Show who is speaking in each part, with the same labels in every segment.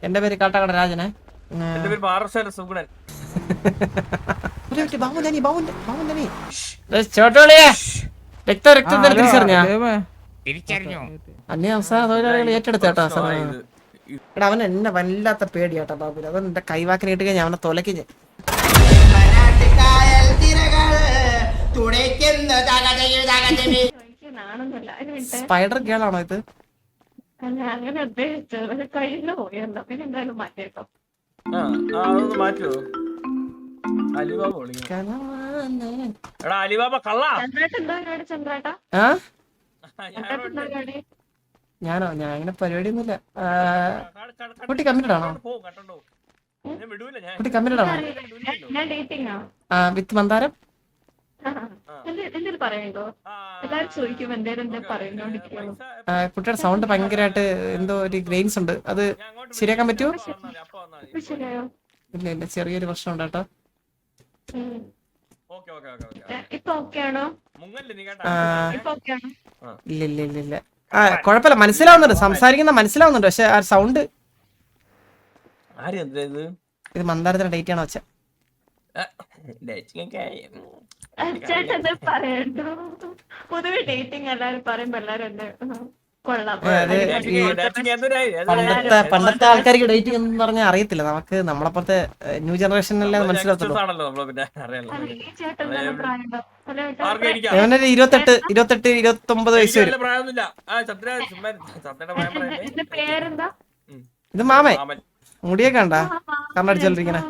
Speaker 1: എന്റെ പേര് കാട്ടാക്കട രാജനെ.
Speaker 2: എന്റെ പേര് പാറശാല സുഗുണൻ.
Speaker 1: ചോട്ടോളിയെ രക്തം തിരിച്ചറിഞ്ഞാ
Speaker 3: തിരിച്ചറിഞ്ഞു.
Speaker 1: അന്യ അവസാന തൊഴിലാളികൾ ഏറ്റെടുത്തേട്ടാ സാർ.
Speaker 2: പ്രശ്നമായത്.
Speaker 1: എടാ അവൻ എന്നെ വല്ലാത്ത പേടിയാട്ടാ ബാബു. അവൻ എന്റെ കൈവാക്കിന് ഇട്ട് കഴിഞ്ഞാൽ അവനെ തൊലക്കി ഞാൻ. സ്പൈഡർ ഗേൾ ആണോ ഇത്?
Speaker 4: അങ്ങനെ ഉദ്ദേശിച്ചത് കഴിഞ്ഞു പോയല്ലോ. പിന്നെ എന്തായാലും മാറ്റിയേക്കാം.
Speaker 2: അതൊന്ന് മാറ്റുമോ? അലിബാബ വിളിക്കുന്നു. എടാ അലിബാബ കള്ളാ.
Speaker 4: ചന്ദ്രേട്ട എന്താ പരിപാടി? ചന്ദ്രേട്ടാ
Speaker 1: ഞാനോ? ഞാൻ അങ്ങനെ പരിപാടിയൊന്നുമില്ല. കുട്ടി കമ്മിറ്റഡ് ആണോ? കുട്ടി കമ്മിറ്റഡ് ആണോ?
Speaker 4: ഞാൻ ഡേറ്റിംഗ് ആ.
Speaker 1: വിത്ത് മന്ദാരം.
Speaker 4: എന്തെങ്കിലും പറയുന്നുണ്ടോ? എല്ലാരും ചോദിക്കും എന്തേലും പറയുന്നോണ്ടിരിക്കുന്നു.
Speaker 1: കുട്ടിയുടെ സൗണ്ട് ഭയങ്കരമായിട്ട് എന്തോ ഒരു ഗ്രെയിൻസ് ഉണ്ട്. അത് ശരിയാക്കാൻ പറ്റുമോ?
Speaker 4: ശരിയായോ?
Speaker 1: ഇല്ല ഇല്ല, ചെറിയൊരു പ്രശ്നമുണ്ട് കേട്ടോ.
Speaker 4: ഇപ്പൊ ഓക്കെ ആണോ? ഇപ്പൊ ഓക്കെ ആണോ?
Speaker 1: ഇല്ല ഇല്ല ഇല്ല ഇല്ല. കുഴപ്പമില്ല, മനസ്സിലാവുന്നുണ്ട്, സംസാരിക്കുന്ന മനസ്സിലാവുന്നുണ്ട്. പക്ഷെ ആ സൗണ്ട്. ഇത് മന്ദാരത്തിന്റെ ഡേറ്റ് ആണോ വെച്ചാ?
Speaker 4: ചേട്ടൻ എന്താ പറയണ്ടോ? പൊതുവെ ഡേറ്റിംഗ് എല്ലാരും പറയുമ്പോ എല്ലാരും എന്താ കൊള്ളാം.
Speaker 1: പണ്ടത്തെ ആൾക്കാർക്ക് ഡേറ്റിംഗ് എന്ന് പറഞ്ഞാൽ അറിയത്തില്ല. നമുക്ക് നമ്മളപ്പുറത്തെ ന്യൂ ജനറേഷനല്ലേ മനസ്സിലാകത്തുള്ളൂ. അവനൊരു 28, 29 വയസ്സ് വരും. ഇത് മാമേ, മുടിയൊക്കെ ഉണ്ടാ കണ്ണടിച്ചോണ്ടിരിക്കണേ.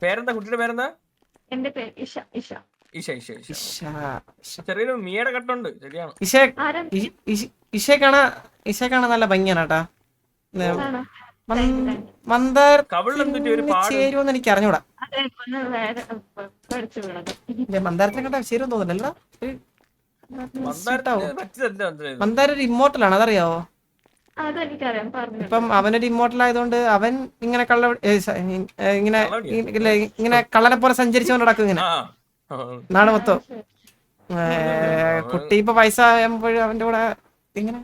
Speaker 2: പേരെന്താ? കുട്ടിയുടെ പേരെന്താ?
Speaker 4: എന്റെ പേര് ഇഷ. ഇഷ
Speaker 2: ചെറിയൊരു മീയുടെ കട്ടുണ്ട്. ശരിയാണ്.
Speaker 1: ഇഷ കാണാൻ നല്ല ഭംഗിയാണ് കേട്ടാ. ചേരുവെന്ന് എനിക്ക് അറിഞ്ഞൂടാ. മന്ദാരത്തിനെ കണ്ടാ ചേരുവെന്ന് തോന്നുന്നില്ല. മന്ദാര ഒരു ഇമ്മോർട്ടലാണ്, അതറിയാവോ? ഇപ്പം അവനൊരു ഇമ്മോർട്ടൽ ആയതുകൊണ്ട് അവൻ ഇങ്ങനെ ഇങ്ങനെ കള്ളനെ പോലെ സഞ്ചരിച്ചുകൊണ്ട് നടക്കും ഇങ്ങനെ നാട് മൊത്തം. കുട്ടി ഇപ്പൊ പൈസ ആകുമ്പോഴും അവന്റെ കൂടെ ഇങ്ങനെ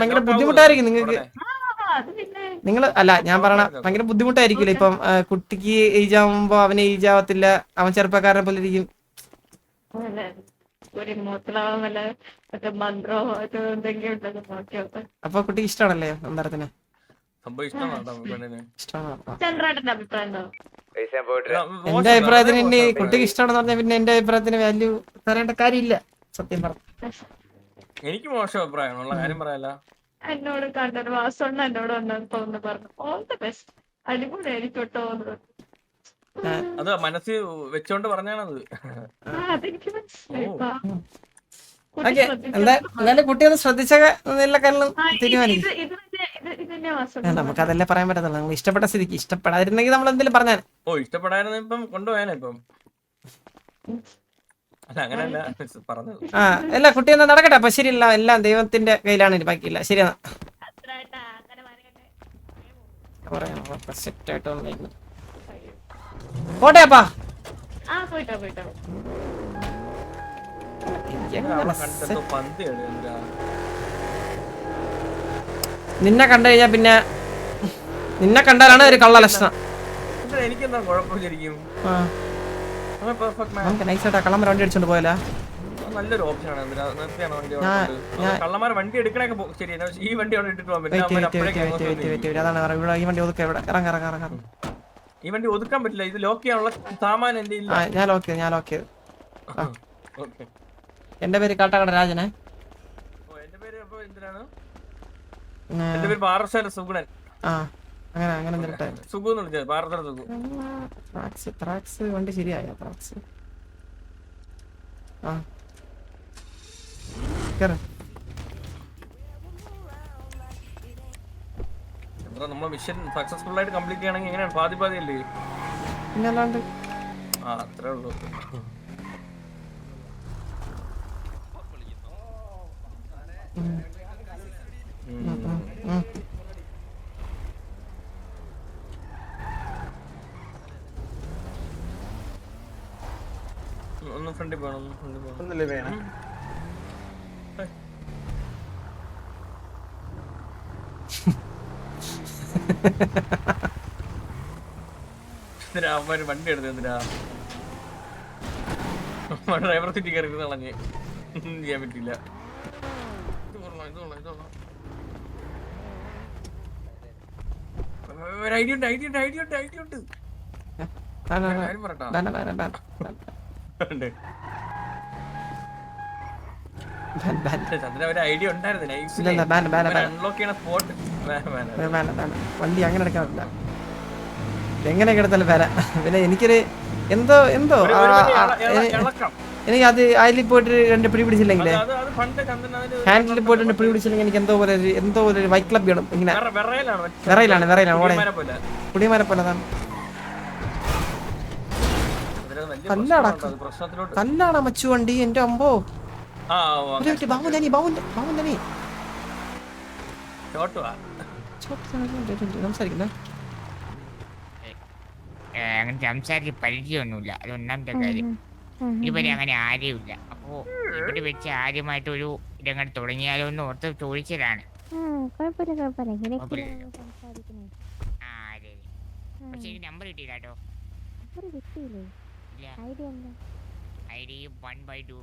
Speaker 1: ഭയങ്കര ബുദ്ധിമുട്ടായിരിക്കും നിങ്ങൾക്ക്. അല്ല ഞാൻ പറയണ ഭയങ്കര ബുദ്ധിമുട്ടായിരിക്കില്ല. ഇപ്പം കുട്ടിക്ക് ഏജ് ആവുമ്പോ അവന് ഏജ് ആവത്തില്ല, അവൻ ചെറുപ്പക്കാരനെ പോലെ ഇരിക്കും. അപ്പൊ കുട്ടിക്ക് ഇഷ്ടമാണല്ലേ മന്ദാരത്തിനെ? എന്റെ അഭിപ്രായത്തിന് ഇനി കുട്ടിക്ക് ഇഷ്ടമാണെന്ന് പറഞ്ഞാൽ പിന്നെ എന്റെ അഭിപ്രായത്തിന് വാല്യൂ തരേണ്ട കാര്യമില്ല. സത്യം പറഞ്ഞു
Speaker 2: എനിക്ക് മോശം അഭിപ്രായമുള്ള കാര്യം പറയാല.
Speaker 4: എന്നോട് കണ്ടൊരു വാസണ്ണ എന്നോട് വന്നു പറഞ്ഞു ഓൾ ദ ബെസ്റ്റ്, അടിപൊളി ആയിരിക്കട്ടോ.
Speaker 2: അത് മനസ്സിൽ വെച്ചോണ്ട് പറഞ്ഞാണത്.
Speaker 4: അതെനിക്ക് മനസ്സിലായി.
Speaker 1: എന്തായാലും കുട്ടി ഒന്ന് ശ്രദ്ധിച്ച തീരുമാനിക്കും. നമുക്കതല്ലേ പറയാൻ പറ്റത്തുള്ളൂ. നമ്മൾ ഇഷ്ടപ്പെട്ട സ്ഥിതിക്ക്. ഇഷ്ടപ്പെടാതിരുന്നെങ്കിൽ നമ്മൾ എന്തെങ്കിലും പറഞ്ഞാൽ.
Speaker 2: ഇഷ്ടപ്പെടായിരുന്നു ഇപ്പം കൊണ്ടുപോയാനെ ഇപ്പം. അങ്ങനല്ല പറഞ്ഞത്.
Speaker 1: അല്ല കുട്ടി എന്നാ നടക്കട്ടെ. അപ്പൊ ശരിയല്ല, എല്ലാം ദൈവത്തിന്റെ കയ്യിലാണ്. ബാക്കിയില്ല. ശരിയാ പോട്ടെ അപ്പാ. നിന്നെ കണ്ടു കഴിഞ്ഞാ പിന്നെ നിന്നെ കണ്ടാലാണ് ഒരു കള്ള ലക്ഷണം.
Speaker 2: എനിക്കെന്താ കുഴപ്പമില്ലായിരിക്കും.
Speaker 1: നൈസായിട്ടാ കള്ളന്മാർ വണ്ടി അടിച്ചോണ്ട് പോയാലോ?
Speaker 2: നല്ലൊരു ഓപ്ഷനാണ്. കള്ളന്മാർ വണ്ടി എടുക്കണൊക്കെ ശരിയാണ്. ഈ വണ്ടി അവിടെ ഇട്ടിട്ട് പോകാൻ പറ്റില്ല.
Speaker 1: അതാണ് ഈ വണ്ടി ഒതുക്ക. ഇവിടെ ഇറങ്ങാം.
Speaker 2: ഈ വണ്ടി ഒതുക്കാൻ പറ്റില്ല. ഇത് ലോക്ക് ചെയ്യാനുള്ള സാമാനം എന്റെ ഇല്ല.
Speaker 1: ഞാൻ ലോക്ക് എന്റെ പേര് കാട്ടാക്കട രാജനെ.
Speaker 2: എന്റെ പേര് അപ്പൊ എന്തിനാണ്? എന്റെ പേര് പാറശാല സുഗുണൻ.
Speaker 1: അങ്ങനെ
Speaker 2: സുഗു എന്ന് വിളിച്ചത്. പാറശാല സുഗു.
Speaker 1: ത്രാക്സ് വണ്ടി ശരിയായ ത്രാക്സ്.
Speaker 2: നമ്മളെ മിഷൻ സക്സസ്ഫുൾ ആയിട്ട് കംപ്ലീറ്റ് ചെയ്യണമെങ്കിൽ എങ്ങനെയാണ്? പാതി അല്ലേ?
Speaker 1: പിന്നല്ലാണ്ട്.
Speaker 2: അത്രേ ഉള്ളൂ. ഒന്ന് ഫ്രണ്ടിൽ പോകണം
Speaker 3: ഒന്നല്ലേ വേണം
Speaker 2: എന്തിനാ അവന്മാര് വണ്ടി എടുത്ത് എന്തിനാ ഡ്രൈവർ സീറ്റ് കയറി കളഞ്ഞ് ചെയ്യാൻ പറ്റില്ല. ഒരു ഐഡിയ ഉണ്ട് കാര്യം പറട്ടാ ചന്ദ്രൻ ഒരു ഐഡിയ ഉണ്ടായിരുന്നു അൺലോക്ക് ചെയ്യണ സ്പോട്ട്
Speaker 1: വണ്ടി അങ്ങനെ എടുക്കാൻ പറ്റില്ല. എങ്ങനെയൊക്കെ എടുത്താലും വരാം. പിന്നെ എനിക്കൊരു എന്തോ എനിക്ക് അത് അതിൽ പോയിട്ട് രണ്ട് പിടി പിടിച്ചില്ലെങ്കിലേ ഹാൻഡിൽ പോയിട്ട് രണ്ട് പിടി പിടിച്ചില്ലെങ്കിൽ എനിക്ക് എന്തോ പോലെ ഒരു വൈറ്റ് ക്ലബ് ചെയ്യണം. ഇങ്ങനെ വിറയിലാണ് ഓടെ കുടിമാരെ പോലെ അതാണ്. കല്ലാടാ മച്ചു വണ്ടി എന്റെ അമ്പോ. സംസാരിക്കുന്നേ
Speaker 5: അങ്ങനെ സംസാരിച്ച് പരിചയമൊന്നുമില്ല. അത് ഒന്നാമത്തെ കാര്യം. ഇവരെ അങ്ങനെ ആരുമില്ല. അപ്പോ ഇവിടെ വെച്ച് ആദ്യമായിട്ട് ഒരു ഇതങ്ങനെ തുടങ്ങിയാലോ എന്ന് ഓർത്ത് ചോദിച്ചതാണ്. പക്ഷെ എനിക്ക് നമ്പർ കിട്ടിയില്ല കേട്ടോ. ID 1/2.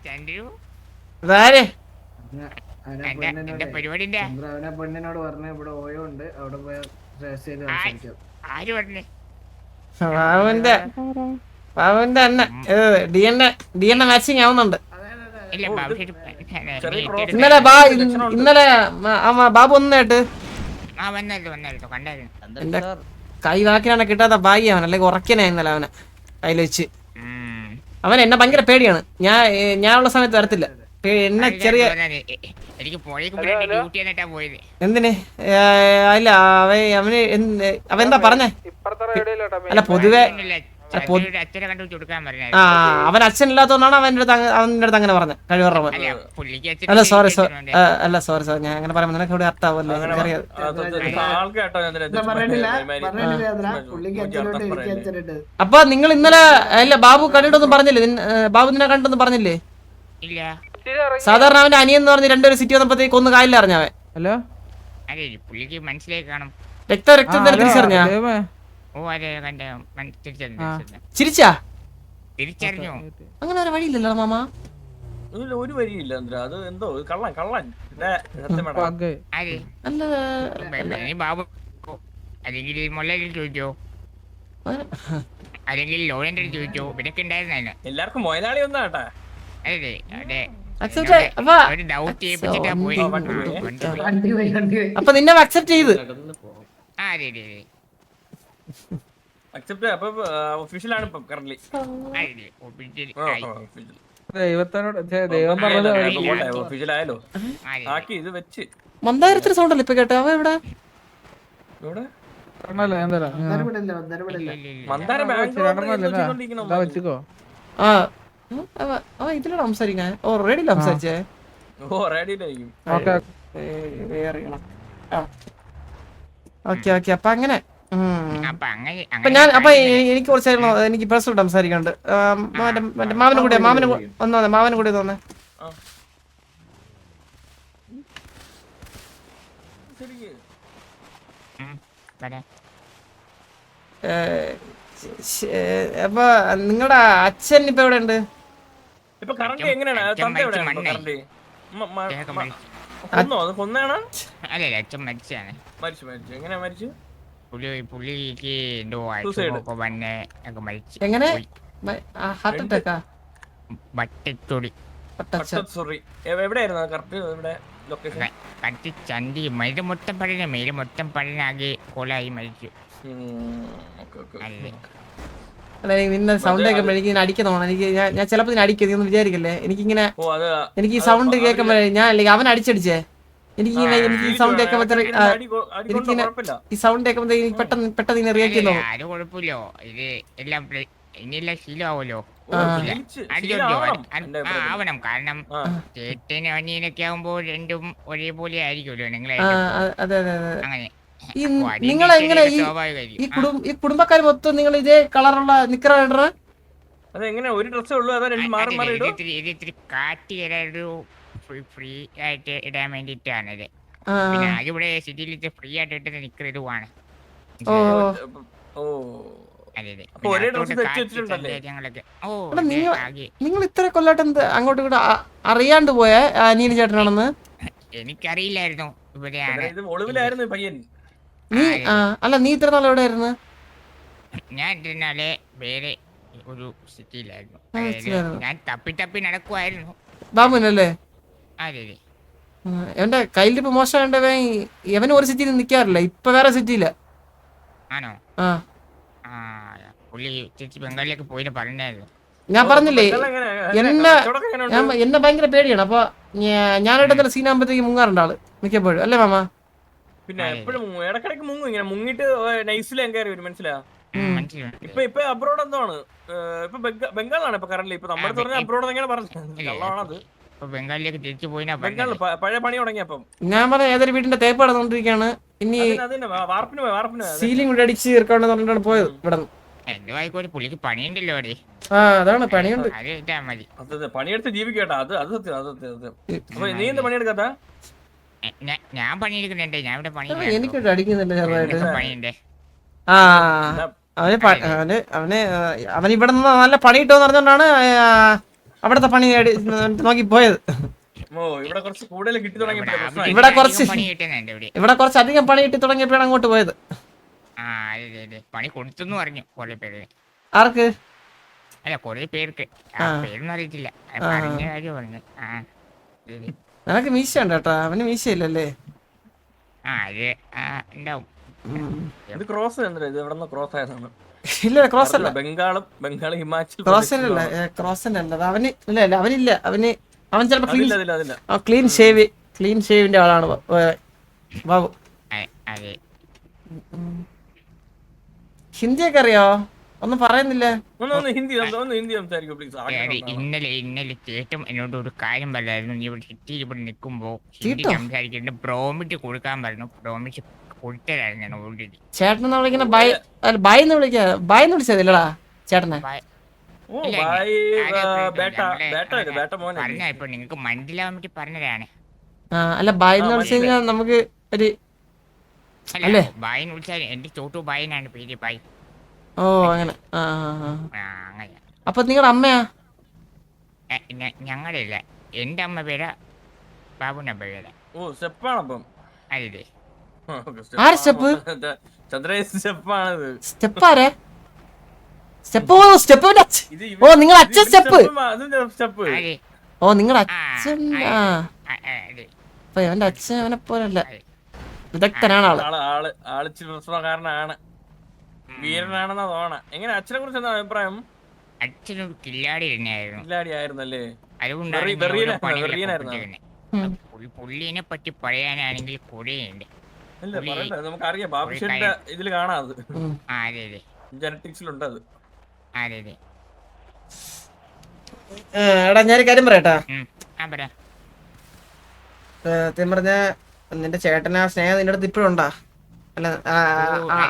Speaker 5: ചന്ദ്രു എന്റെ പരിപാടിന്റെ
Speaker 3: പെണ്ണിനോട് പറഞ്ഞ ഇവിടെ ഓയോ ഉണ്ട് അവിടെ പോയ
Speaker 5: ആര് പറഞ്ഞേ?
Speaker 1: ബാബുവിന്റെ അണ്ണ DNA മാച്ചിങ് ആവുന്നുണ്ട്. ഇന്നലെ ബാബു ഒന്നായിട്ട് എന്റെ കൈ വാക്കിനാണ് കിട്ടാത്ത ഭാഗ്യവൻ, അല്ലെങ്കിൽ ഉറക്കനാ ഇന്നലെ അവനെ കയ്യിൽ വെച്ച്. അവൻ എന്നെ ഭയങ്കര പേടിയാണ്. ഞാനുള്ള സമയത്ത് വരത്തില്ല. എന്നെ ചെറിയ എന്തിന് അല്ല അവനെന്താ പറഞ്ഞേ? അല്ല പൊതുവെ അവൻ അച്ഛൻ ഇല്ലാത്തതുകൊണ്ടാണ് അവന്റെ അടുത്ത് അങ്ങനെ പറഞ്ഞത്. കഴിവറവ് അല്ല സോറി ഞാൻ അങ്ങനെ പറയുമ്പോ നിനക്ക് ഇവിടെ അർത്ഥമാവല്ലോ. എനിക്കറിയാം. അപ്പൊ നിങ്ങൾ ഇന്നലെ അല്ല ബാബു കണ്ടിട്ടൊന്നും പറഞ്ഞില്ലേ? ബാബു നിന്നെ കണ്ടിട്ടൊന്നും പറഞ്ഞില്ലേ? സാധാരണ അവന്റെ അനിയെന്ന് പറഞ്ഞ് രണ്ടുപേരും സിറ്റി വന്നപ്പോഴത്തേക്ക് ഒന്ന് കാലിൽ അറിഞ്ഞവൻ. ഹലോ രക്തം തിരിച്ചറിഞ്ഞ ചിരിച്ചാ? അങ്ങനെ ഒരു വഴിയില്ലല്ലോ മാമ.
Speaker 2: ഒരു വരിയില്ല. അത് എന്തോ കള്ളൻ
Speaker 5: അല്ലെങ്കിൽ മുല്ലയിൽ ചോദിച്ചോ, അല്ലെങ്കിൽ ലോറന്റെ ചോദിച്ചോ. ഇവരൊക്കെ ഉണ്ടായിരുന്നല്ലോ.
Speaker 2: എല്ലാവർക്കും മൊയലാളി ഒന്നാട്ടാ.
Speaker 5: അതെ അതെ.
Speaker 1: അപ്പൊ നിന്നെ അക്സെപ്റ്റ് ചെയ്ത്
Speaker 2: ഒഫീഷ്യലാണ് ഇപ്പൊ കറന്റ്ലി.
Speaker 3: ദൈവം പറഞ്ഞത്
Speaker 2: ഒഫീഷ്യലായാലോ ആക്കി ഇത് വെച്ച്
Speaker 1: മന്ദാരത്തിന് സൗണ്ടല്ലേ ഇപ്പൊ കേട്ടോ? അവ എവിടെ?
Speaker 3: വെച്ചിക്കോ.
Speaker 1: ഇതിലാണ് സംസാരിക്കാൻ. ഓ റെഡിയില്ല സംസാരിച്ചേ. ഓക്കെ അപ്പൊ അങ്ങനെ എനിക്ക് കുറച്ചായിരുന്നു. എനിക്ക് പേഴ്സണൽ സംസാരിക്കാണ്ട്. മാമനും കൂടെ തോന്നേ. അപ്പൊ നിങ്ങളുടെ അച്ഛൻ ഇപ്പൊ എവിടെ ഉണ്ട്? എങ്ങനെ? ഹാർട്ട് അറ്റാക്കാ?
Speaker 5: ചന്തി മൈര് മൊത്തം പഴനാകെ കോലായി മരിച്ചു.
Speaker 1: നിന്നെ സൗണ്ട് കേൾക്കുമ്പോ എനിക്ക് ഇങ്ങനെ അടിക്കുന്നതാണ്. ഞാൻ ചിലപ്പോ ഇതിനെ അടിക്കും. നീ ഒന്ന് വിചാരിക്കല്ലേ. എനിക്കിങ്ങനെ എനിക്ക് ഈ സൗണ്ട് കേൾക്കുമ്പോ ഞാൻ അല്ലെങ്കിൽ അവൻ അടിച്ചടിച്ചേ. എനിക്ക് ഈ സൗണ്ട് കേൾക്കുമ്പോ ഈ സൗണ്ട് കേൾക്കുമ്പോ പെട്ടെന്ന് ഇങ്ങനെ റിയാക്ട് ചെയ്യുന്നു.
Speaker 5: കുഴപ്പമില്ലോ. ഇത് എല്ലാം ഇനിയെല്ലാം ശീലമാവല്ലോ. ആവണം. കാരണം ചേട്ടനും അനിയനൊക്കെ ആവുമ്പോ രണ്ടും ഒരേപോലെ ആയിരിക്കുമല്ലോ നിങ്ങളെ.
Speaker 1: അതെ അതെ അതെ.
Speaker 5: അങ്ങനെ
Speaker 1: നിങ്ങളെങ്ങനെ ഈ കുടുംബക്കാർ മൊത്തം നിങ്ങൾ ഇതേ കളറുള്ള നിക്കറ ഇടറ?
Speaker 2: അതെങ്ങനെ ഒരു ഡ്രസ്സേ ഉള്ളൂ? അതാ രണ്ട് മാറി മാറി ഇടും.
Speaker 5: ഇത്തിരി കാറ്റ് ഫ്രീ ആയിട്ട് ഇടാൻ വേണ്ടിട്ടാണത്. പിന്നെ ഇവിടെ സിറ്റിയിൽ ഫ്രീ ആയിട്ട് ഇട്ടുന്ന നിക്കർ ഇതുവാണ്.
Speaker 1: നിങ്ങൾ ഇത്ര കൊല്ലാട്ട് എന്ത് അങ്ങോട്ടും ഇങ്ങോട്ട് അറിയാണ്ട് പോയ അനിയൻ ചേട്ടനാണെന്ന്?
Speaker 5: എനിക്കറിയില്ലായിരുന്നു
Speaker 2: ഒളിവിലായിരുന്നു പയ്യൻ.
Speaker 1: അല്ല നീ ഇത്ര നാൾ എവിടെ ആയിരുന്നു?
Speaker 5: ഞാൻ ഇന്നാലെ വേറെ ഒരു സിറ്റിയിലായിരുന്നു. ഞാൻ തപ്പി നടക്കുവായിരുന്നു.
Speaker 1: ബാബുനല്ലേ?
Speaker 5: അതെ.
Speaker 1: എന്റെ കയ്യിലിപ്പോ മോശം എവനും ഒരു സിറ്റിയിൽ നിക്കാറില്ല, ഇപ്പൊ വേറെ സിറ്റിയില്ല.
Speaker 5: ആണോ? പുള്ളി ചേച്ചി ബംഗാളിലേക്ക് പോയിന്ന് പറഞ്ഞായിരുന്നു.
Speaker 1: ഞാൻ പറഞ്ഞില്ലേ എന്നെ ഭയങ്കര പേടിയാണ്. അപ്പൊ ഞാനായിട്ട് സീനാകുമ്പോഴത്തേക്ക് മുങ്ങാറുണ്ട് ആള് മിക്കപ്പോഴും, അല്ലേ മാമ?
Speaker 2: പിന്നെ എപ്പോഴും ഇടക്കിടക്ക് മുങ്ങും, ഇങ്ങനെ മുങ്ങിട്ട് നൈസിൽ കയറി വരും. മനസ്സിലാ? ഇപ്പൊ അബ്രോഡ് എന്താണ്? ഇപ്പൊ ബംഗാളാണ് ഇപ്പൊ കറന്റ്. ഇപ്പൊ നമ്മുടെ പറഞ്ഞ അബ്രോഡ് എങ്ങനെ പറഞ്ഞത്?
Speaker 5: ബംഗാളിലേക്ക് തിരിച്ചു പോയി.
Speaker 2: ബംഗാളിൽ പഴയ പണി തുടങ്ങിയപ്പം
Speaker 1: ഞാൻ പറഞ്ഞ ഏതൊരു വീടിന്റെ തേപ്പ് നടന്നുകൊണ്ടിരിക്കുകയാണ്. ഇനി സീലിംഗ് കൂടെ അടിച്ച് തീർക്കാണെന്ന് പറഞ്ഞിട്ടാണ് പോയത് ഇവിടെ.
Speaker 5: എന്തോ ആയിക്കോട്ടെ, പുള്ളിക്ക് പണിയുണ്ടല്ലോ അവിടെ.
Speaker 1: അതാണ് പണിയുണ്ട്.
Speaker 2: പണിയെടുത്ത് ജീവിക്കട്ടെ. അത് സത്യം, അത് സത്യം. അപ്പൊ നീ എന്താ പണിയെടുക്കാത്ത?
Speaker 5: ഞാൻ പണിയെടുക്കുന്നുണ്ട്. ഞാൻ ഇവിടെ പണി
Speaker 1: എനിക്കിട്ട് അടിക്കുന്നില്ല ചെറുതായിട്ട്.
Speaker 5: പണിയുണ്ട്.
Speaker 1: അവൻ ഇവിടെ നിന്ന് നല്ല പണി കിട്ടുമെന്ന് പറഞ്ഞോണ്ടാണ് അവിടത്തെ പണി നോക്കി പോയത്. ഇവിടെ കുറച്ച് അധികം പണി കിട്ടി തുടങ്ങിയപ്പോഴാണ് അങ്ങോട്ട് പോയത്.
Speaker 5: പണി കൊടുത്തു പറഞ്ഞു കുറെ പേര്.
Speaker 1: ആർക്ക്?
Speaker 5: അല്ല കുറെ പേർക്ക്. പേരൊന്നും അറിയത്തില്ല. പറഞ്ഞു.
Speaker 1: നിനക്ക് മീശ ഉണ്ട് കേട്ടോ, അവന് മീശയില്ലല്ലേ?
Speaker 5: ഉണ്ടാവും.
Speaker 1: ഇല്ല ക്രോസ് അല്ല,
Speaker 2: ബംഗാൾ ഹിമാചൽ
Speaker 1: ക്രോസിന്റെ അല്ല. അവന് ഇല്ല, അവനില്ല. അവൻ ചിലപ്പോ ക്ലീൻ ഷേവിന്റെ ആളാണ് ബാബു. ഹിന്ദിയൊക്കെ അറിയോ? ഒന്നും പറയുന്നില്ല.
Speaker 5: ഇന്നലെ ചേട്ടൻ എന്നോട് ഒരു കാര്യം പറയായിരുന്നു. നീ ഇവിടെ സിറ്റിയിൽ ഇവിടെ നിൽക്കുമ്പോ ഹിന്ദി സംസാരിക്കേണ്ട പ്രോമിറ്റ് കൊടുക്കാൻ പറഞ്ഞു. Prompt കൊടുത്തതായിരുന്നു already.
Speaker 1: ചേട്ടനെന്ന് വിളിക്കുന്ന ബായിന്ന് വിളിച്ചതില്ലടാ ചേട്ടനെ.
Speaker 5: പറഞ്ഞ ഇപ്പൊ നിങ്ങക്ക് മനസ്സിലാവാൻ വേണ്ടി പറഞ്ഞതാണ്.
Speaker 1: അല്ല ബായിന്ന് വിളിച്ചു കഴിഞ്ഞാൽ നമുക്ക് ഒരു
Speaker 5: അല്ലേ? ബായിന്ന് വിളിച്ചാൽ എന്റെ ചോട്ടു ബായിനാണ് പേര്. ബായി.
Speaker 1: ഓ അങ്ങനെ.
Speaker 5: അങ്ങനെ.
Speaker 1: അപ്പൊ നിങ്ങളുടെ അമ്മയാ?
Speaker 5: ഞങ്ങളില്ല, എന്റെ അമ്മ പേരാ ബാബുന്റെ അമ്മ പേരാ. അതെ.
Speaker 1: ആര് സ്റ്റെപ്പ്? സ്റ്റെപ്പാരെ? ഓ നിങ്ങളുടെ അച്ഛൻ സ്റ്റെപ്പ്. ഓ നിങ്ങളുടെ അച്ഛൻ. എന്റെ അച്ഛൻ അവനെ പോലല്ല, വിദഗ്ധനാണ്
Speaker 2: ആള്. വീരനാണെന്നാ തോന്നണ. എങ്ങനെ അച്ഛനെ കുറിച്ച് എന്താ അഭിപ്രായം?
Speaker 5: അച്ഛനൊരു കില്ലാടി
Speaker 2: ആയിരുന്നല്ലേ?
Speaker 5: പുള്ളിനെ പറ്റി പറയാനാണെങ്കിൽ കുറേയുണ്ട്.
Speaker 2: നമുക്കറിയാം, ബാബുഷന്റെ ഇതില് കാണാത്.
Speaker 5: അതെ
Speaker 2: ജനറ്റിക്സിലുണ്ട് അത്.
Speaker 5: അതെ.
Speaker 1: എടാ ഞാനൊരു കാര്യം പറയട്ടാ. സത്യം പറഞ്ഞ നിന്റെ ചേട്ടന് ആ സ്നേഹം നിന്റെ അടുത്ത് ഇപ്പോഴും ഉണ്ടാ? അല്ല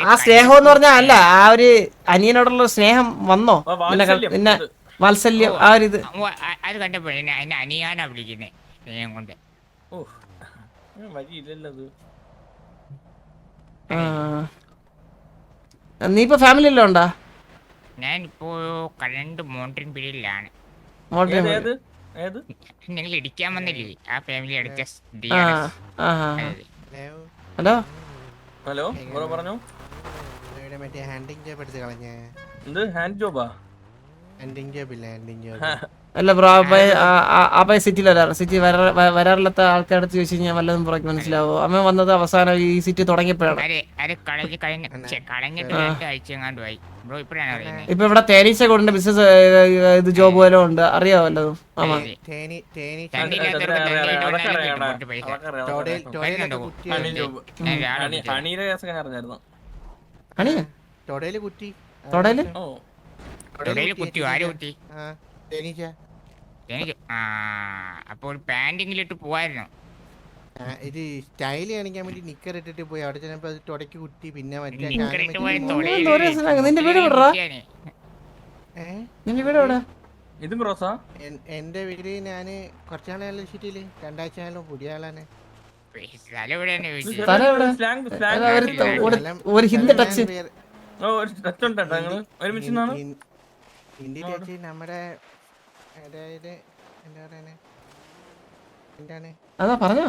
Speaker 1: ആ സ്നേഹം എന്ന് പറഞ്ഞാ അല്ല, ആ ഒരു അനിയനോടുള്ള സ്നേഹം വന്നോ? പിന്നെ വാത്സല്യം ആ ഒരു ഇത്
Speaker 5: അത് കണ്ടപ്പോ എന്നെ അനിയാനാ വിളിക്കുന്നേ സ്നേഹം കൊണ്ട്.
Speaker 1: നീ ഇപ്പൊ ഫാമിലിയിലോ ഉണ്ടാ?
Speaker 5: ഞാനിപ്പോ കരണ്ട് മോണ്ടൻ പീരീഡിലാണ്. നിങ്ങൾ ഇടിക്കാൻ വന്നില്ലേ ആ ഫാമിലി അടുത്ത?
Speaker 1: ഹലോ
Speaker 2: ഹലോ പറഞ്ഞു.
Speaker 6: മറ്റേ ഹാൻഡിങ് ജോബ് എടുത്ത് കളഞ്ഞേ.
Speaker 2: എന്ത് ഹാൻഡ് ജോബാ?
Speaker 6: ഹാൻഡിങ് ജോബ് ഇല്ല, ഹാൻഡിങ് ജോബ്.
Speaker 1: അല്ല ബ്രോ, സിറ്റിയിൽ സിറ്റി വരാറില്ലാത്ത ആൾക്കാരടുത്ത് ചോദിച്ചു കഴിഞ്ഞാൽ വല്ലതും പുറകെ മനസ്സിലാവോ? അമ്മ വന്നത് അവസാനം ഈ സിറ്റി തുടങ്ങിയപ്പോഴാണ്. ഇപ്പൊ ഇവിടെ തേനീച്ച കൊണ്ട് ബിസിനസ് ഇത് ജോബ് വല്ലതും ഉണ്ട്, അറിയാവോ വല്ലതും? ആമാ
Speaker 5: തൊടയില് കുത്തിയോ? ആര് കുത്തി?
Speaker 6: ആ തേനീച്ച.
Speaker 5: എനിക്ക് അപ്പോൾ പാൻറ്റിങ്ങിലിട്ട് പോവായിരുന്നു.
Speaker 6: ഇത് സ്റ്റൈൽ കാണിക്കാൻ വേണ്ടി നിക്കർ ഇട്ടിട്ട് പോയി. അവിടെ ചെന്നപ്പോ അത് തുടക്കി കുത്തി. പിന്നെ മറ്റേ
Speaker 5: നിക്കറിട്ട് പോയ
Speaker 1: നിന്റെ
Speaker 5: തൊടയില്
Speaker 1: വീട് എവിടെടാ?
Speaker 5: കുത്തിയാനെ.
Speaker 1: നിന്റെ വീട് എവിടെ?
Speaker 2: ഇതും ക്രോസാ?
Speaker 6: എന്റെ വീട് ഞാന് കുറച്ചാളെ സിറ്റിയില് 2 ആഴ്ച ആയാലും പുതിയ ആളാണ്.
Speaker 5: സ്ഥലം എവിടെയാണ് ചോദിച്ചത്?
Speaker 1: സ്ഥലം എവിടെ?
Speaker 2: സ്ലാങ്
Speaker 1: അതാ ഒരു ഹിന്ദി ടച്ച്.
Speaker 2: ടച്ച് ഉണ്ടോ നിങ്ങള് ഒരുമിച്ച് നിന്നാണ്?
Speaker 6: ഹിന്ദി ടച്ച് നമ്മുടെ അതായത് എന്താ പറയുന്നേ എന്താണ്
Speaker 1: അതാ പറഞ്ഞോ.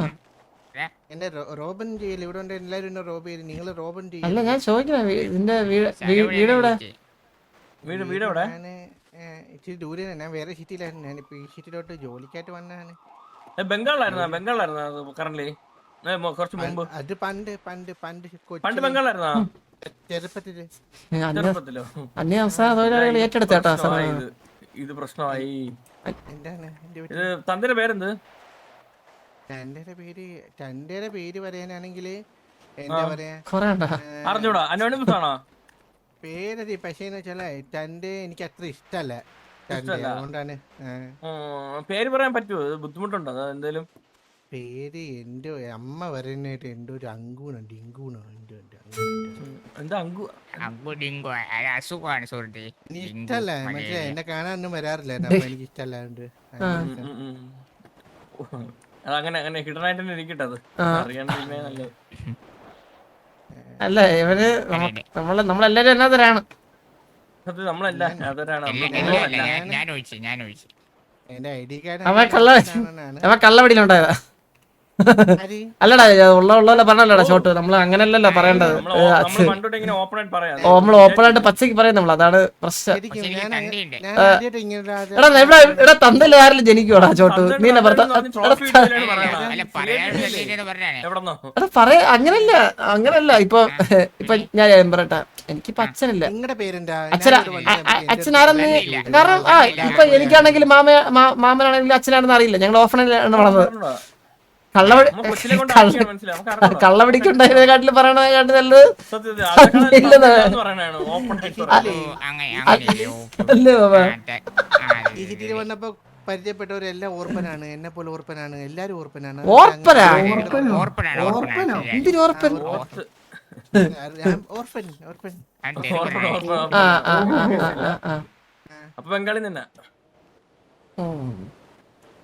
Speaker 6: എന്റെ റോബൻ ചെയ്യല് ഇവിടെ ഉണ്ട്. എല്ലാരും എന്നെ റോബ് ചെയ്ത്. നിങ്ങൾ റോബൻ
Speaker 1: അല്ല ഞാൻ ചോദിക്കണേ നിന്റെ
Speaker 5: സ്ഥലം എവിടെയാണ്
Speaker 1: വീട് എവിടെ?
Speaker 5: ചോദിച്ചത്?
Speaker 2: വീട് എവിടെ?
Speaker 6: ഞാന് ഇച്ചിരി ദൂരെ. ഞാൻ വേറെ സിറ്റിയിലായിരുന്നു. ഞാനിപ്പോ ഈ സിറ്റിയിലോട്ട് ജോലിക്കായിട്ട് വന്നതാണ്.
Speaker 2: ബംഗാളിലായിരുന്നാ കറന്റ്? കുറച്ച് മുമ്പ്
Speaker 6: അത് പണ്ട് പണ്ട് പണ്ട്
Speaker 2: പണ്ട് ബംഗാളിലായിരുന്നാ?
Speaker 6: ചെറുപ്പത്തില്.
Speaker 2: ചെറുപ്പത്തിലോ?
Speaker 1: അന്യസംസ്ഥാന തൊഴിലാളികൾ ഏറ്റെടുത്തേട്ടാ
Speaker 2: പ്രശ്നമായി ഇത് പ്രശ്നമായി.
Speaker 6: എന്താണ് എന്റെ
Speaker 2: ഇത് തന്റെ പേരെന്ത്?
Speaker 6: തന്റെ പേര് പറയാനാണെങ്കിൽ എന്താ പറയാ
Speaker 1: കൊറേ ഉണ്ടാ.
Speaker 2: അറിഞ്ഞൂടാ? അനോണിമസ് ആണോ?
Speaker 6: പേരതി പക്ഷേന്ന് വെച്ചാലേ തന്റെ എനിക്ക് അത്ര ഇഷ്ടല്ല. അതുകൊണ്ടാണ്
Speaker 2: പേര് പറയാൻ പറ്റുമോ? ബുദ്ധിമുട്ടുണ്ടോ എന്തേലും?
Speaker 6: പേര് എന്റെ അമ്മ പറയുന്നതായിട്ട് എന്റെ ഒരു അങ്കൂണുണ്ട്. ഇങ്കൂണോ
Speaker 2: എന്താ അങ്കു?
Speaker 5: അങ്കുടിങ്കോ അസുഖമാണ് സുഹൃത്തെ.
Speaker 6: ഇഷ്ടല്ല. മറ്റേ എന്നെ കാണാനൊന്നും വരാറില്ല. അപ്പൊ എനിക്ക് ഇഷ്ടല്ലാണ്ട്
Speaker 2: അതങ്ങനെ അങ്ങനെ ഹിഡനായിട്ട് തന്നെ ഇരിക്കട്ടെ. അത് അറിയാണ്ട് പിന്നെ നല്ലത്.
Speaker 1: അല്ല ഇവര് നമ്മളെല്ലാരും എന്നതരാണ്.
Speaker 2: സത്യം നമ്മളല്ല അതൊരാണ്.
Speaker 5: ഞാൻ ഒഴിച്ചു.
Speaker 6: എന്റെ ഐ ഡി കാർഡ്
Speaker 1: അവൻ കള്ളവടിയിലുണ്ടായതാ. അല്ലടാ ഉള്ള പറഞ്ഞല്ലടാ ഷോട്ട്. നമ്മൾ അങ്ങനെയല്ലല്ലോ പറയേണ്ടത്. നമ്മൾ ഓപ്പൺ ആയിട്ട് പച്ചക്ക് പറയുന്നത് നമ്മൾ. അതാണ് പ്രശ്നം. എടാ തന്തല്ല ആരെങ്കിലും ജനിക്കുവാടാ ചോട്ട്? നീ എന്നെ എടാ പറയാ. അങ്ങനല്ല ഇപ്പൊ ഞാൻ പറയട്ടെ. എനിക്കിപ്പോ അച്ഛനില്ല.
Speaker 6: നിങ്ങളുടെ പേരെന്താ?
Speaker 1: അച്ഛനാരെന്ന് കാരണം ഇപ്പൊ എനിക്കാണെങ്കിൽ മാമനാണെങ്കിലും അച്ഛനാണെന്ന് അറിയില്ല. ഞങ്ങൾ ഓഫണിലാണ് വളർന്നത്. കള്ളപിടിക്കുണ്ടായതിനെക്കാട്ടില് പറയണതിനെക്കാട്ടിൽ നല്ലത്
Speaker 6: ഈ സിറ്റിയിൽ വന്നപ്പോ പരിചയപ്പെട്ടവരെല്ലാം ഓർപ്പനാണ്. എന്നെ പോലെ ഓർപ്പനാണ്. എല്ലാരും ഓർപ്പനാണ്.
Speaker 2: അപ്പൊ ബംഗാളി തന്നെ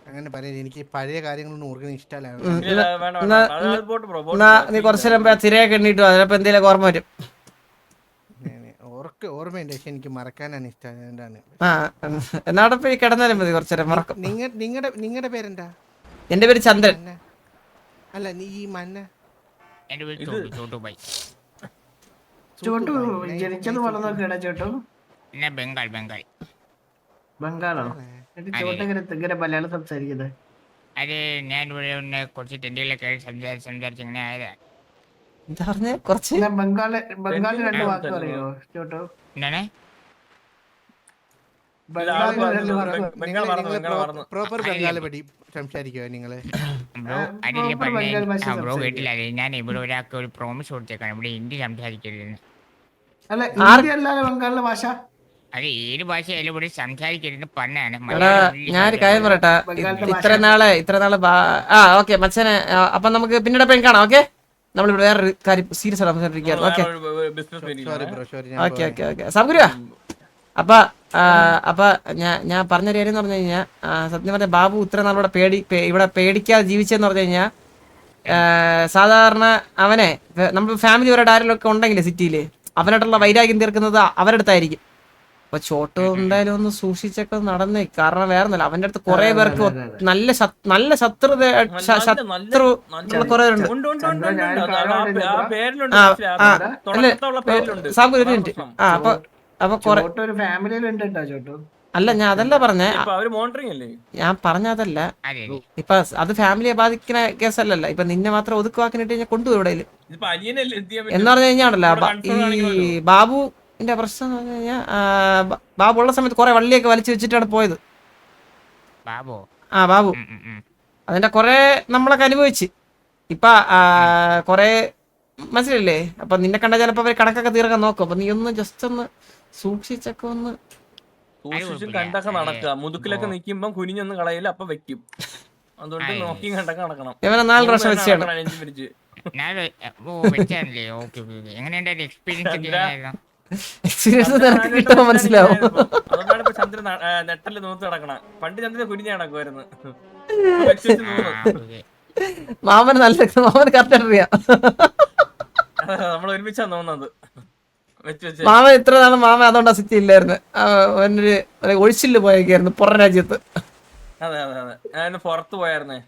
Speaker 6: അങ്ങനെ പറയാം. എനിക്ക് പഴയ കാര്യങ്ങളൊന്നും ഓർക്കുന്ന ഇഷ്ടമല്ല.
Speaker 1: നീ കുറച്ചേരം തിരയൊക്കെ എണ്ണിട്ടു. അതിനപ്പോ എന്തേലും ഓർമ്മ വരും.
Speaker 6: ഓർമ്മയുണ്ട്. പക്ഷെ എനിക്ക് മറക്കാനാണ് ഇഷ്ടം. എന്താണ്
Speaker 1: എന്നാടെ പോയി കിടന്നാലും മതി. കുറച്ചേരം മറക്കും.
Speaker 6: നിങ്ങളുടെ പേരെന്താ?
Speaker 1: എന്റെ പേര് ചന്ദ്രൻ.
Speaker 6: അല്ല നീ ഈ മന്ന
Speaker 3: ചോട്ടു ജനിച്ചത് വളർന്നൊക്കെയാ ചോട്ടു? ബംഗാളോ? ചോട്ടെങ്ങനെ മലയാളം സംസാരിക്കുന്നത്?
Speaker 5: അത് ഞാൻ ഇവിടെ ഒന്ന് കുറച്ച് ടെൻഡുകളൊക്കെ സംസാരിച്ച് ഇങ്ങനെ ആയതാ.
Speaker 1: എന്താ പറഞ്ഞ? കുറച്ച്
Speaker 3: ബംഗാളി 2 വാക്ക് പറയോ ചോട്ടു?
Speaker 5: എന്താണ്?
Speaker 6: പ്രോപ്പർ ബംഗാളി പടി സംസാരിക്കുവോ നിങ്ങള്?
Speaker 5: ബ്രോ കേട്ടില്ല. ഞാൻ ഇവിടെ ഒരാൾക്ക് ഒരു പ്രോമിസ് കൊടുത്തേക്കാണ് ഇവിടെ ഹിന്ദി സംസാരിക്കരുതെന്ന്.
Speaker 3: അല്ല ഹിന്ദി അല്ലാതെ ബംഗാളിലെ ഭാഷ?
Speaker 5: അത് ഏത് ഭാഷയായാലും ഇവിടെ സംസാരിക്കരുതെന്ന് പറഞ്ഞാണ്.
Speaker 1: ഞാനൊരു കാര്യം പറയട്ടെ. ഇത്ര നാള് ഓക്കെ മച്ചനെ. അപ്പൊ നമുക്ക് പിന്നീട് എപ്പോഴും കാണാം. ഓക്കെ നമ്മളിവിടെ വേറൊരു കാര്യം സീരിയസ് ആയിട്ട് സംസാരിക്കുകയാണ്. ഓക്കെ സൗകര്യ. അപ്പൊ ഞാൻ പറഞ്ഞൊരു കാര്യം എന്ന് പറഞ്ഞു കഴിഞ്ഞാൽ സത്യം പറഞ്ഞ ബാബു ഇത്ര നാളിവിടെ ഇവിടെ പേടിക്കാതെ ജീവിച്ചെന്ന് പറഞ്ഞു കഴിഞ്ഞാൽ സാധാരണ അവനെ നമ്മൾ ഫാമിലി അവരുടെ ആരെങ്കിലും ഒക്കെ ഉണ്ടെങ്കിൽ സിറ്റിയില് അവനായിട്ടുള്ള വൈരാഗ്യം തീർക്കുന്നത് അവരുടെ അടുത്തായിരിക്കും. അപ്പൊ ചോട്ട് എന്തായാലും ഒന്ന് സൂക്ഷിച്ചൊക്കെ നടന്നേ. കാരണം വേറെ ഒന്നുമില്ല. അവന്റെ അടുത്ത് കുറെ പേർക്ക് നല്ല ശത്രു കുറെ ഉണ്ട്. അല്ല ഞാൻ അതല്ല പറഞ്ഞേ. ഞാൻ പറഞ്ഞതല്ല. ഇപ്പൊ അത് ഫാമിലിയെ ബാധിക്കുന്ന കേസല്ലല്ലോ. ഇപ്പൊ നിന്നെ മാത്രം ഒതുക്കുവാക്കിട്ട് ഞാൻ കൊണ്ടുപോയി എവിടെയും എന്ന് പറഞ്ഞു കഴിഞ്ഞാണല്ലോ. ഈ ബാബുവിന്റെ പ്രശ്നം എന്ന് പറഞ്ഞു കഴിഞ്ഞാൽ ബാബു ഉള്ള സമയത്ത് കുറെ വള്ളിയൊക്കെ വലിച്ചു വെച്ചിട്ടാണ് പോയത്. ബാബു അതിന്റെ കൊറേ നമ്മളൊക്കെ അനുഭവിച്ച് ഇപ്പൊ കൊറേ മനസ്സിലല്ലേ. അപ്പൊ നിന്നെ കണ്ട ചിലപ്പോ അവര് കണക്കൊക്കെ തീർക്കാൻ നോക്കും. അപ്പൊ നീ ഒന്ന് ജസ്റ്റ് ഒന്ന് സൂക്ഷിച്ചൊക്കെ ഒന്ന്
Speaker 2: സൂക്ഷിച്ചും കണ്ടൊക്കെ നടക്കുക. മുതുക്കിലൊക്കെ നിക്കുമ്പം കുനിഞ്ഞൊന്നും കളയില്ല, അപ്പൊ വെക്കും. അതുകൊണ്ട് നോക്കിയും കണ്ടൊക്കെ നടക്കണം.
Speaker 1: ഇവനെ 4 പ്രാവശ്യം വെച്ചാണ്
Speaker 2: നെഞ്ചും പിടിച്ച്.
Speaker 5: വെച്ചാണല്ലേ? ഓക്കെ എങ്ങനെയുണ്ടായിരുന്നു എക്സ്പീരിയൻസ് ഒക്കെ എങ്ങനെയായിരുന്നു?
Speaker 1: എക്സ്പീരിയൻസ് നിനക്ക് കിട്ടുമ്പോ മനസ്സിലാവും.
Speaker 2: അതുകൊണ്ടാണ് ഇപ്പൊ ചന്ദ്രൻ നെട്ടല് നൂത്ത് നടക്കണ. പണ്ട് ചന്ദ്രൻ കുനിഞ്ഞ നടക്കുമായിരുന്നു.
Speaker 1: മാമന് മാമന് കറക്റ്റ് അറിയാം.
Speaker 2: നമ്മൾ ഒരുമിച്ചാ തോന്നുന്നത്.
Speaker 1: മാമൻ ഇത്ര നാളും മാമ അതുകൊണ്ടാ സിറ്റി ഇല്ലായിരുന്നു. ഒരു ഒഴിച്ചില് പോയേക്കായിരുന്നു പുറം രാജ്യത്ത്.
Speaker 2: അതെ അതെ അതെ, ഞാൻ പുറത്ത് പോയായിരുന്നേ.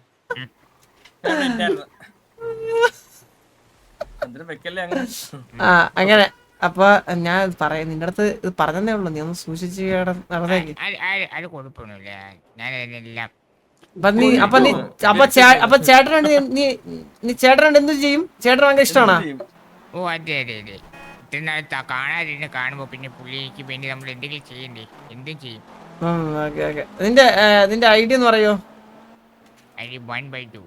Speaker 2: ചന്ദ്രൻ വെക്കല്ലേ അങ്ങനെ.
Speaker 1: അങ്ങനെ അപ്പൊ ഞാൻ പറയാം, നിന്റെ അടുത്ത് ഇത് പറഞ്ഞതേ ഉള്ളൂ, നീ ഒന്ന് സൂക്ഷിച്ച് നടന്നേക്ക്.
Speaker 5: അത് കുഴപ്പമൊന്നുമില്ല, ഞാനെല്ലാം.
Speaker 1: അപ്പൊ ചേട്ടനുണ്ട്, നീ ചേട്ടനുണ്ട് എന്ത് ചെയ്യും? ചേട്ടൻ ഭയങ്കര ഇഷ്ടമാണോ?
Speaker 5: ഓ അതെ അതെ അതെ, ഇത്ര കാണാതിരുന്ന് കാണുമ്പോ പിന്നെ പുള്ളിക്ക് വേണ്ടി നമ്മൾ എന്തെങ്കിലും ചെയ്യണ്ടേ? എന്തും ചെയ്യും.
Speaker 1: നിന്റെ ഐഡിയ എന്ന് പറയോ?
Speaker 5: ഐഡി 1/2.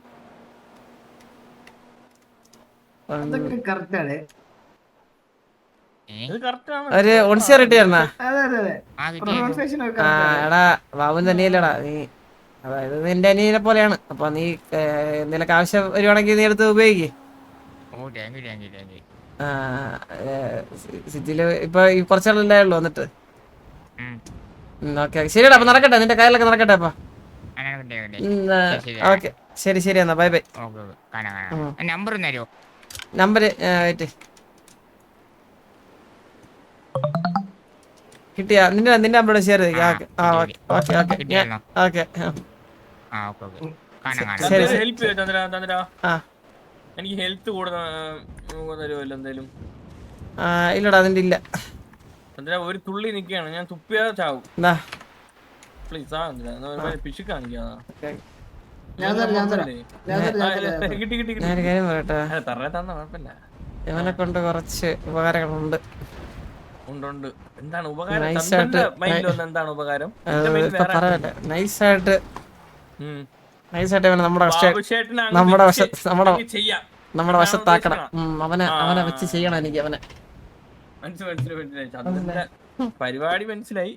Speaker 3: അതൊക്കെ കറക്റ്റ് ആണ്.
Speaker 1: ഒരു ഒൺസിയ റിട്ടയർന്നാ?
Speaker 3: അതെ അതെ അതെ, പ്രൊനൗൺസിയേഷൻ ഒക്കെ correct ആണ്.
Speaker 1: എടാ ബാബു തന്നെയല്ലടാ നീ, അതായത് നിന്റെ അനിയനെ പോലെയാണ്. അപ്പൊ നീ നിനക്ക് ആവശ്യം വരുവാണെങ്കിൽ നീ എടുത്ത് ഉപയോഗിക്കേ.
Speaker 5: ഓ thank you thank you thank you.
Speaker 1: സിറ്റിയില് ഇപ്പൊ കുറച്ചാളല്ലേ ഉള്ളു വന്നിട്ട്. ഓക്കെ ശരിയടാ, അപ്പൊ നടക്കട്ടെ, നിന്റെ കയ്യിലൊക്കെ നടക്കട്ടെ. അപ്പൊ ഓക്കെ ശരി ശരി എന്നാ, ബൈ ബൈ.
Speaker 5: നമ്പർ തരുമോ?
Speaker 1: നമ്പര് വെയിറ്റ് കിട്ടിയാ? നിന്റെ നമ്പർ ഷെയർ ചെയ്തേക്ക്.
Speaker 2: ഹെൽപ്പ് ചെയ്യോ ചന്ദ്ര? എനിക്ക് ഹെൽത്ത് തരുമല്ലോ എന്തായാലും?
Speaker 1: ഇല്ലടാ അതിന്റെ ഇല്ല.
Speaker 2: ചന്ദ്ര ഒരു തുള്ളി നിക്കാണ്, ഞാൻ തുപ്പിയാ ചാവും. പ്ലീസ് ആ പിശു കാണിക്കാ. കിട്ടി കിട്ടി കിട്ടി.
Speaker 1: ഞാനൊരു കാര്യം പറയട്ടെ,
Speaker 2: തറ തന്ന കുഴപ്പമില്ല.
Speaker 1: ഇവനെ കൊണ്ട് കുറച്ച് ഉപകാരങ്ങളുണ്ട്.
Speaker 2: ഉണ്ട്. എന്താണ് ഉപകാരം? ചന്ദ്രന്റെ മൈൻഡിൽ വന്ന എന്താണ് ഉപകാരം?
Speaker 1: പറയട്ടെ, നൈസായിട്ട് നമ്മുടെ വശത്താക്കണം. അവനെ വെച്ച് ചെയ്യണം എനിക്ക്. അവനെ
Speaker 2: മനസ്സിലായി ചന്ദ്രന്റെ പരിപാടി മനസ്സിലായി.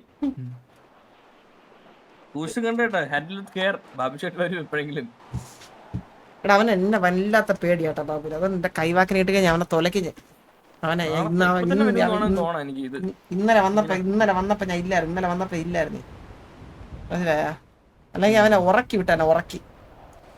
Speaker 2: കണ്ടേട്ടാ ഹാൻഡിൽ കെയർ. ബാബു ഷേട്ട് വരും എപ്പോഴെങ്കിലും.
Speaker 1: എടാ അവൻ എന്നെ വല്ലാത്ത പേടിയാട്ടാ ബാബു. അവൻ എന്റെ കൈവാക്കിനിട്ട് കഴിഞ്ഞാൽ അവനെ തൊലയ്ക്ക്. അവനെ ഇന്നലെ വന്നപ്പോ ഞാൻ ഇല്ലായിരുന്നു. മനസ്സിലായ? അല്ലെങ്കിൽ അവനെ ഉറക്കി വിട്ടാനെ, ഉറക്കി.